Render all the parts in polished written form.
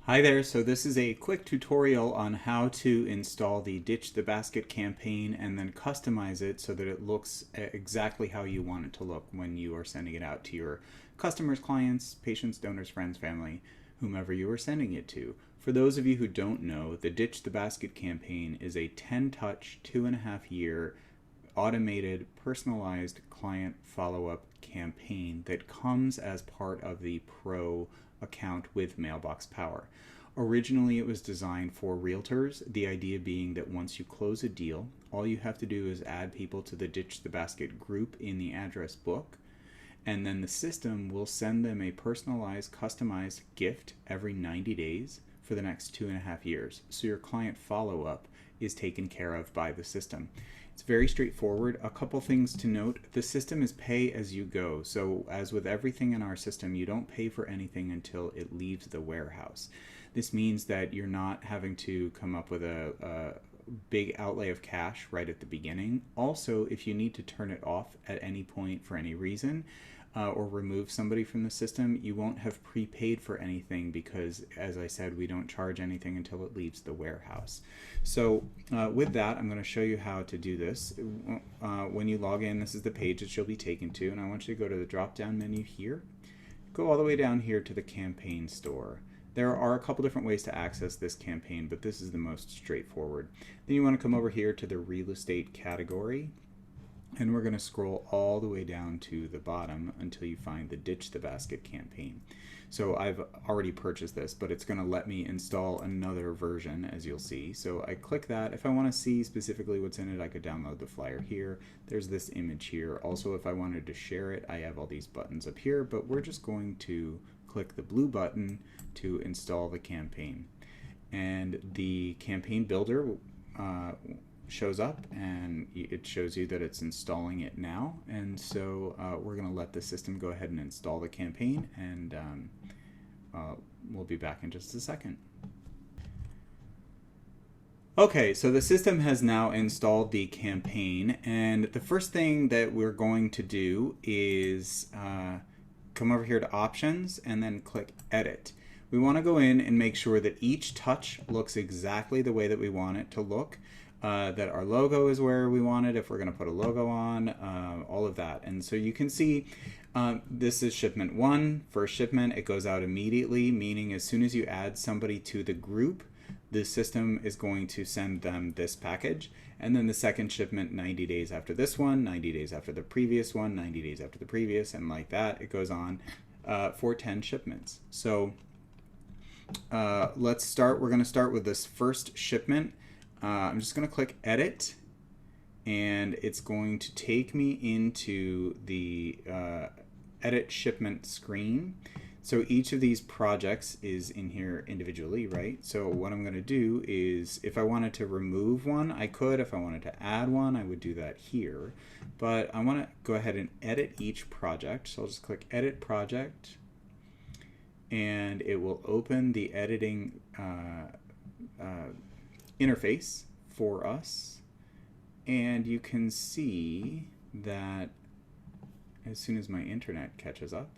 Hi there, so this is a quick tutorial on how to install the Ditch the Basket campaign and then customize it so that it looks exactly how you want it to look when you are sending it out to your customers, clients, patients, donors, friends, family, whomever you are sending it to. For those of you who don't know, the Ditch the Basket campaign is a 10-touch, 2.5-year automated, personalized client follow-up campaign that comes as part of the Pro account with Mailbox Power. Originally, it was designed for realtors, the idea being that once you close a deal, all you have to do is add people to the Ditch the Basket group in the address book, and then the system will send them a personalized, customized gift every 90 days for the next 2.5 years. So your client follow-up is taken care of by the system. It's very straightforward. A couple things to note. The system is pay as you go. So as with everything in our system, you don't pay for anything until it leaves the warehouse. This means that you're not having to come up with a big outlay of cash right at the beginning. Also, if you need to turn it off at any point for any reason, or remove somebody from the system, you won't have prepaid for anything because, as I said, we don't charge anything until it leaves the warehouse. So with that, I'm going to show you how to do this. When you log in, this is the page that you'll be taken to, and I want you to go to the drop-down menu here. Go all the way down here to the campaign store. There are a couple different ways to access this campaign, but this is the most straightforward. Then you want to come over here to the real estate category, and we're going to scroll all the way down to the bottom until you find the Ditch the Basket campaign. So I've already purchased this, but it's going to let me install another version, as you'll see. So I click that. If I want to see specifically what's in it, I could download the flyer here. There's this image here. Also, if I wanted to share it, I have all these buttons up here, but we're just going to click the blue button to install the campaign. And the campaign builder shows up, and it shows you that it's installing it now. And so we're going to let the system go ahead and install the campaign, and we'll be back in just a second. Okay, so the system has now installed the campaign, and the first thing that we're going to do is come over here to Options and then click Edit. We want to go in and make sure that each touch looks exactly the way that we want it to look. That our logo is where we want it, if we're going to put a logo on, all of that. And so you can see this is shipment 1, first shipment. It goes out immediately, meaning as soon as you add somebody to the group, the system is going to send them this package. And then the second shipment 90 days after this one, 90 days after the previous one, 90 days after the previous, and like that. It goes on for 10 shipments. So let's start. We're going to start with this first shipment. I'm just going to click Edit, and it's going to take me into the Edit Shipment screen. So each of these projects is in here individually, right? So what I'm going to do is, if I wanted to remove one, I could. If I wanted to add one, I would do that here. But I want to go ahead and edit each project. So I'll just click Edit Project, and it will open the editing interface for us, and you can see that as soon as my internet catches up,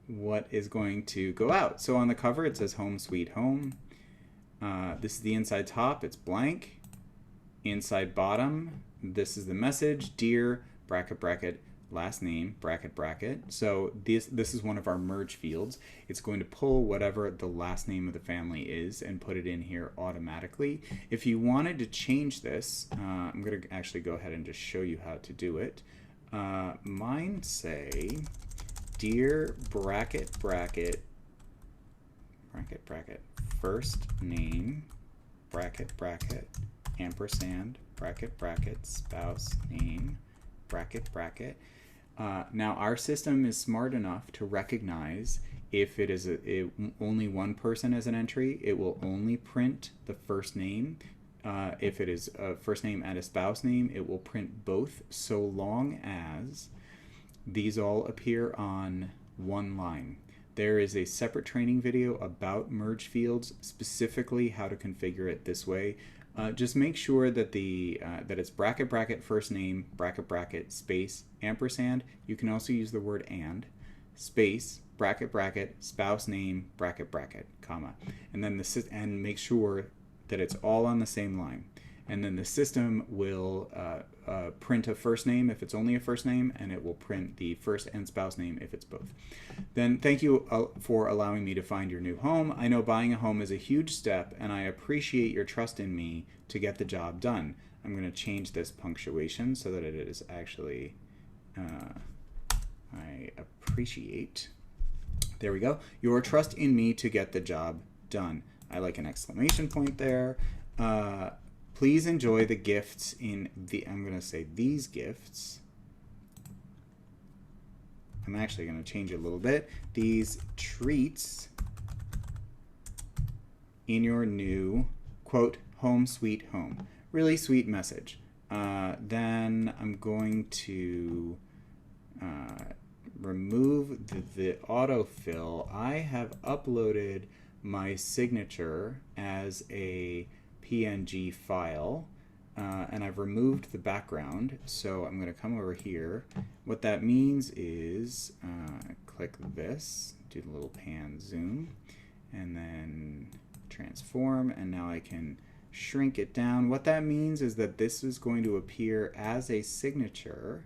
what is going to go out. So on the cover it says Home Sweet Home. This is the inside top, it's blank. Inside bottom, this is the message, dear bracket bracket last name bracket bracket. So this is one of our merge fields. It's going to pull whatever the last name of the family is and put it in here automatically. If you wanted to change this, I'm going to actually go ahead and just show you how to do it. Mine say dear bracket bracket bracket bracket first name bracket bracket ampersand bracket bracket spouse name bracket bracket. Now our system is smart enough to recognize if it is only one person as an entry, it will only print the first name. If it is a first name and a spouse name, it will print both, so long as these all appear on one line. There is a separate training video about merge fields, specifically how to configure it this way. Just make sure that that it's bracket bracket first name bracket bracket space ampersand. You can also use the word and space bracket bracket spouse name bracket bracket comma, and then and make sure that it's all on the same line. And then the system will print a first name if it's only a first name, and it will print the first and spouse name if it's both. Then thank you for allowing me to find your new home. I know buying a home is a huge step, and I appreciate your trust in me to get the job done. I'm going to change this punctuation so that it is actually, I appreciate, there we go, your trust in me to get the job done. I like an exclamation point there. Please enjoy the gifts in the, I'm going to say these gifts. I'm actually going to change it a little bit. These treats in your new, quote, home sweet home. Really sweet message. Then I'm going to remove the autofill. I have uploaded my signature as a PNG file, and I've removed the background, so I'm going to come over here. What that means is click this, do the little pan zoom, and then transform, and now I can shrink it down. What that means is that this is going to appear as a signature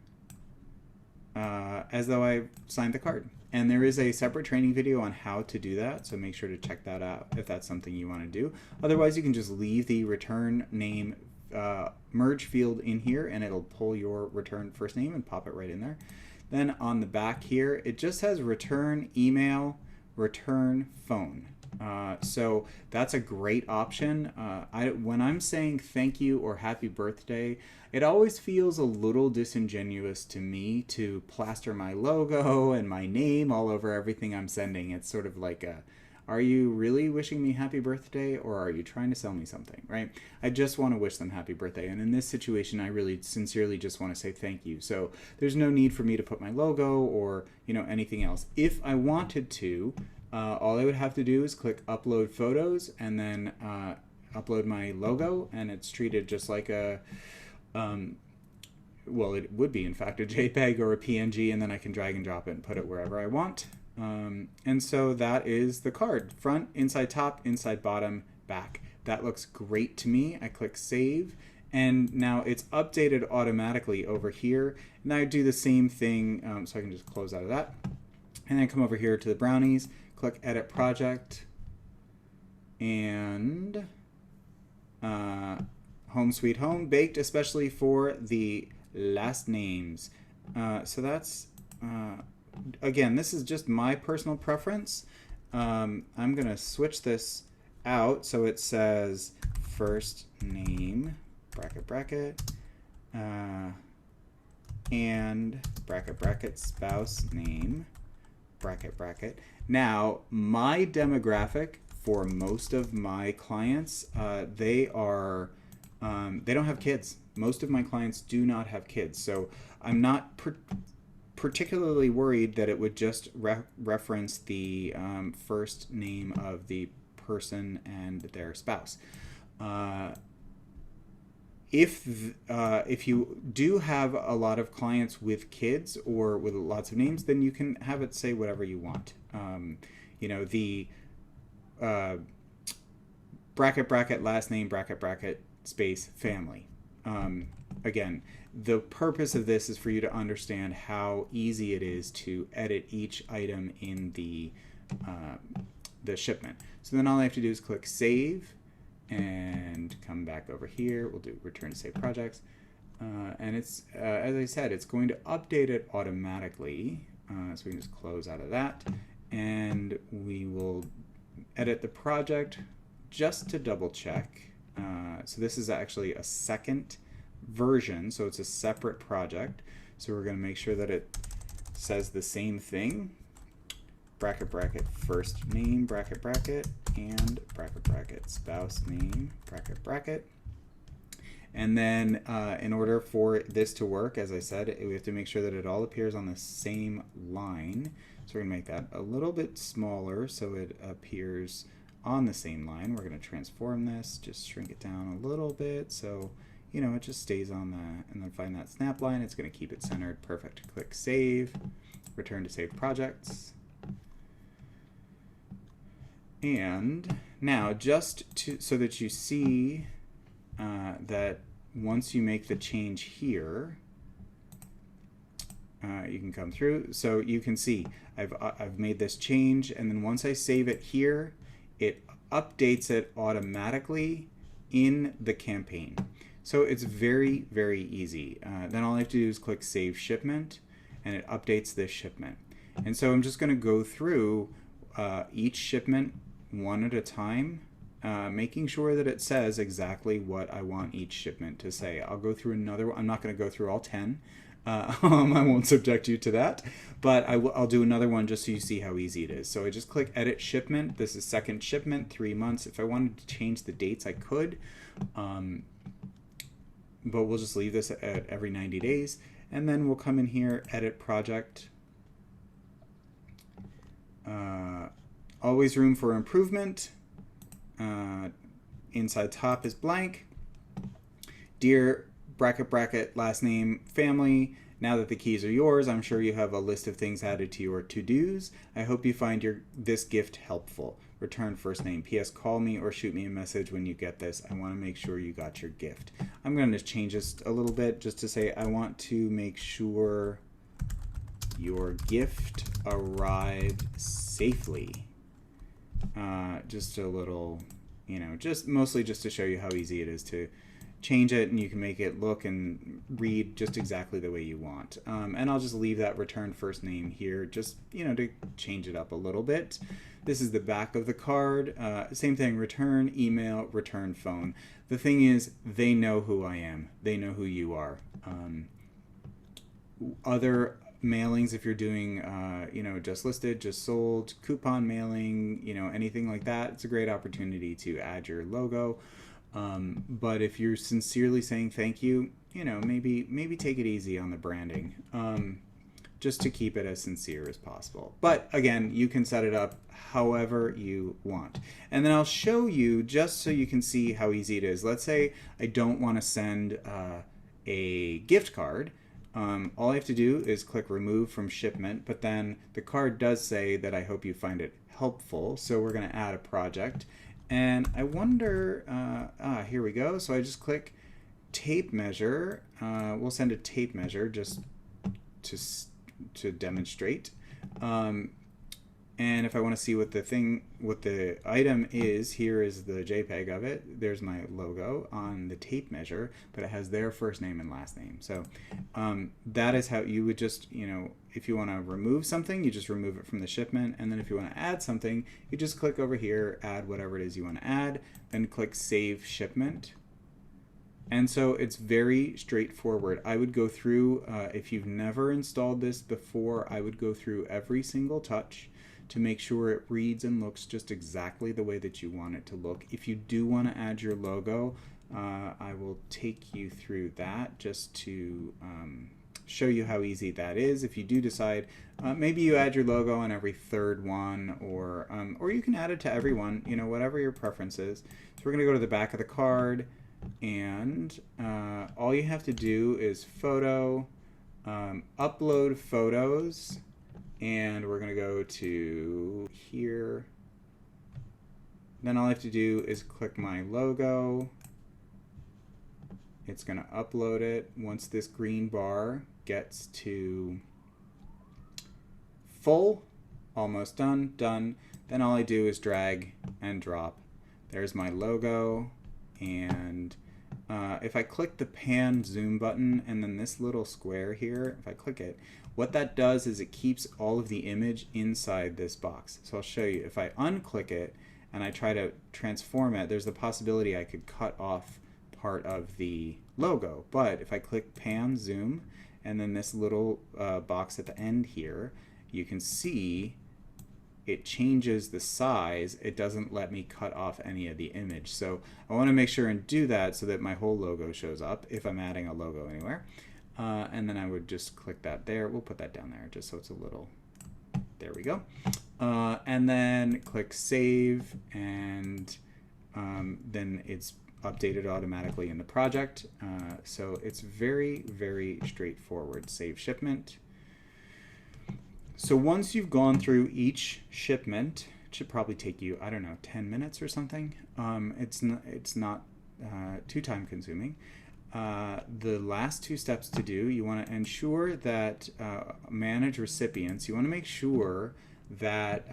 as though I signed the card. And there is a separate training video on how to do that, so make sure to check that out if that's something you want to do. Otherwise, you can just leave the return name merge field in here, and it'll pull your return first name and pop it right in there. Then on the back here, it just has return email, return phone. So that's a great option. When I'm saying thank you or happy birthday, it always feels a little disingenuous to me to plaster my logo and my name all over everything I'm sending. It's sort of like are you really wishing me happy birthday, or are you trying to sell me something, right? I just want to wish them happy birthday. And in this situation, I really sincerely just want to say thank you. So there's no need for me to put my logo or, anything else. If I wanted to, all I would have to do is click upload photos and then upload my logo, and it's treated just like a, well, it would be in fact a JPEG or a PNG, and then I can drag and drop it and put it wherever I want. And so that is the card. Front, inside top, inside bottom, back. That looks great to me. I click save, and now it's updated automatically over here. And I do the same thing, so I can just close out of that. And then come over here to the brownies, click edit project, and home sweet home, baked especially for the last names. So that's, again, this is just my personal preference. I'm going to switch this out so it says first name, bracket, bracket, and bracket, bracket, spouse name, bracket, bracket. Now, my demographic for most of my clients, they don't have kids. Most of my clients do not have kids. So I'm not particularly worried that it would just reference the first name of the person and their spouse. If you do have a lot of clients with kids or with lots of names, then you can have it say whatever you want. The bracket, bracket, last name, bracket, bracket, space, family. Again, the purpose of this is for you to understand how easy it is to edit each item in the shipment. So then all I have to do is click save and come back over here. We'll do return to save projects. And it's, as I said, it's going to update it automatically. So we can just close out of that. And we will edit the project just to double check. So this is actually a second version, so it's a separate project. So we're going to make sure that it says the same thing. Bracket, bracket, first name, bracket, bracket, and bracket, bracket, spouse name, bracket, bracket. And then in order for this to work, as I said, we have to make sure that it all appears on the same line. So we're going to make that a little bit smaller so it appears on the same line. We're going to transform this, just shrink it down a little bit so it just stays on the, and then find that snap line. It's going to keep it centered. Perfect. Click save, return to save projects. And now, so that you see that once you make the change here, you can come through. So you can see I've made this change, and then once I save it here, it updates it automatically in the campaign. So it's very, very easy. Then all I have to do is click Save Shipment, and it updates this shipment. And so I'm just going to go through each shipment one at a time, making sure that it says exactly what I want each shipment to say. I'll go through another one. I'm not going to go through all 10. I won't subject you to that, but I'll do another one just so you see how easy it is. So I just click Edit Shipment. This is second shipment, 3 months. If I wanted to change the dates, I could, but we'll just leave this at every 90 days. And then we'll come in here, Edit Project. Always room for improvement. Inside top is blank. Dear bracket last name family, now that the keys are yours, I'm sure you have a list of things added to your to-dos. I hope you find this gift helpful. Return first name. P.S. Call me or shoot me a message when you get this. I want to make sure you got your gift. I'm going to change this a little bit just to say I want to make sure your gift arrived safely. Just a little, just mostly just to show you how easy it is to change it, and you can make it look and read just exactly the way you want. And I'll just leave that return first name here, just to change it up a little bit. This is the back of the card. Same thing, return email, return phone. The thing is, they know who I am. They know who you are. Other mailings, if you're doing just listed, just sold, coupon mailing, anything like that, it's a great opportunity to add your logo. But if you're sincerely saying thank you, maybe take it easy on the branding, just to keep it as sincere as possible. But again, you can set it up however you want. And then I'll show you just so you can see how easy it is. Let's say I don't want to send a gift card. All I have to do is click remove from shipment, but then the card does say that I hope you find it helpful. So we're going to add a project. And I wonder, here we go. So I just click tape measure. We'll send a tape measure just to demonstrate. And if I want to see what the item is, here is the JPEG of it. There's my logo on the tape measure, but it has their first name and last name. So that is how you would just, if you want to remove something, you just remove it from the shipment. And then if you want to add something, you just click over here, add whatever it is you want to add, then click Save Shipment. And so it's very straightforward. I would go through, if you've never installed this before, I would go through every single touch to make sure it reads and looks just exactly the way that you want it to look. If you do want to add your logo, I will take you through that just to show you how easy that is. If you do decide, maybe you add your logo on every third one, or you can add it to everyone, whatever your preference is. So we're going to go to the back of the card, and all you have to do is photo, upload photos, and we're going to go to here. Then all I have to do is click my logo. It's going to upload it. Once this green bar gets to full, almost done, then all I do is drag and drop. There's my logo. And if I click the pan zoom button and then this little square here, if I click it, what that does is it keeps all of the image inside this box. So I'll show you. If I unclick it and I try to transform it, there's the possibility I could cut off part of the logo. But if I click pan zoom and then this little box at the end here, you can see it changes the size. It doesn't let me cut off any of the image. So I want to make sure and do that so that my whole logo shows up if I'm adding a logo anywhere. And then I would just click that there. We'll put that down there just so it's a little, there we go. And then click save, and then it's updated automatically in the project. So it's very, very straightforward. Save shipment. So once you've gone through each shipment, It should probably take you, I don't know, 10 minutes or something. It's not too time consuming. The last two steps to do, you want to ensure that manage recipients. You want to make sure that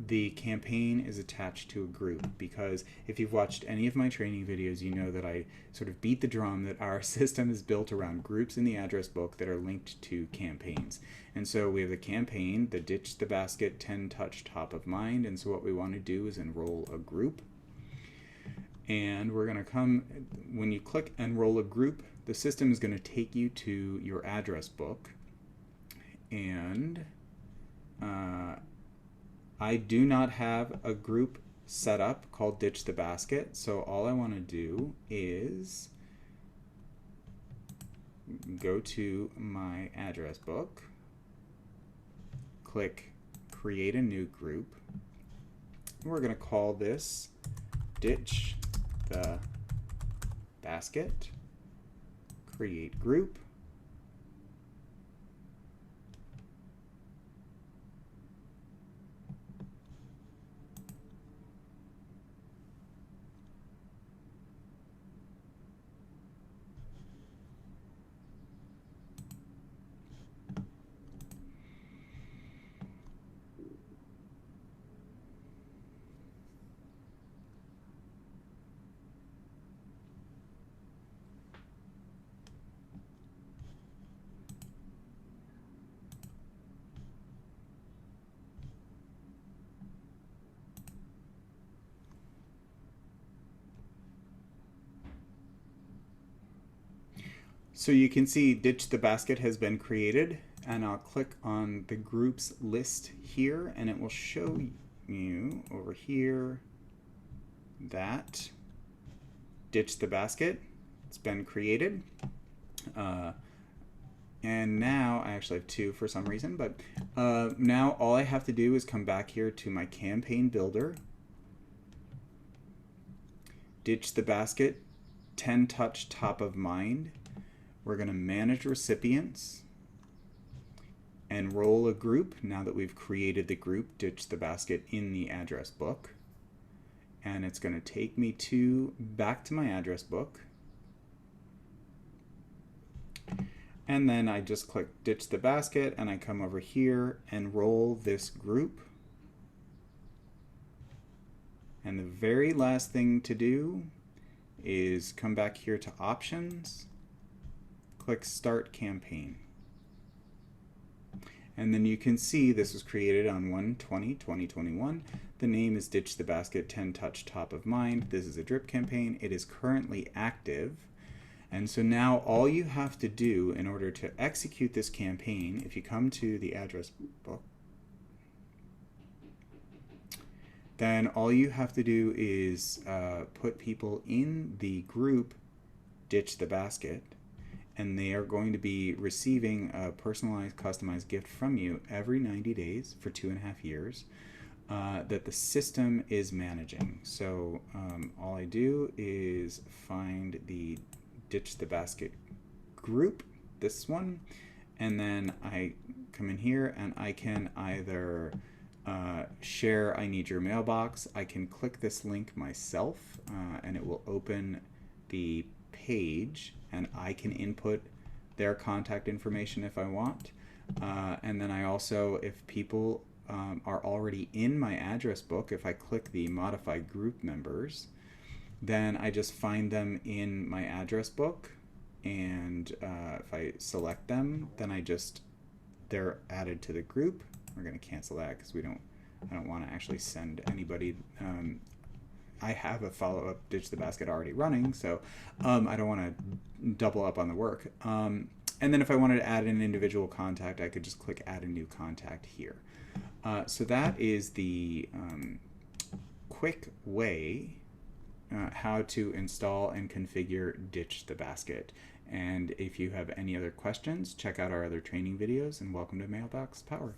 the campaign is attached to a group, because if you've watched any of my training videos, you know that I sort of beat the drum that our system is built around groups in the address book that are linked to campaigns. And so we have the campaign, the ditch the basket, 10 touch top of mind, and so what we want to do is enroll a group. And we're going to come, when you click enroll a group, the system is going to take you to your address book. And I do not have a group set up called Ditch the Basket, so all I want to do is go to my address book, click create a new group. We're going to call this Ditch the Basket, create group. So you can see Ditch the Basket has been created, and I'll click on the groups list here, and it will show you over here that Ditch the Basket, it's been created. And now I actually have two for some reason, but now all I have to do is come back here to my campaign builder, Ditch the Basket, 10 touch top of mind. We're going to manage recipients, enroll a group now that we've created the group Ditch the Basket in the address book. And it's going to take me back to my address book. And then I just click Ditch the Basket, and I come over here, enroll this group. And the very last thing to do is come back here to options, click Start Campaign. And then you can see this was created on 1/20/2021. The name is Ditch the Basket 10 Touch Top of Mind. This is a drip campaign. It is currently active. And so now all you have to do in order to execute this campaign, if you come to the address book, then all you have to do is put people in the group Ditch the Basket, and they are going to be receiving a personalized, customized gift from you every 90 days for 2.5 years that the system is managing. So all I do is find the Ditch the Basket group, this one, and then I come in here and I can either share I need your mailbox. I can click this link myself and it will open the page, and I can input their contact information if I want. And then I also, if people are already in my address book, if I click the modify group members, then I just find them in my address book, and if I select them, then they're added to the group. We're going to cancel that because I don't want to actually send anybody. I have a follow-up Ditch the Basket already running, so I don't want to double up on the work. And then if I wanted to add an individual contact, I could just click Add a New Contact here. So that is the quick way how to install and configure Ditch the Basket. And if you have any other questions, check out our other training videos, and welcome to Mailbox Power.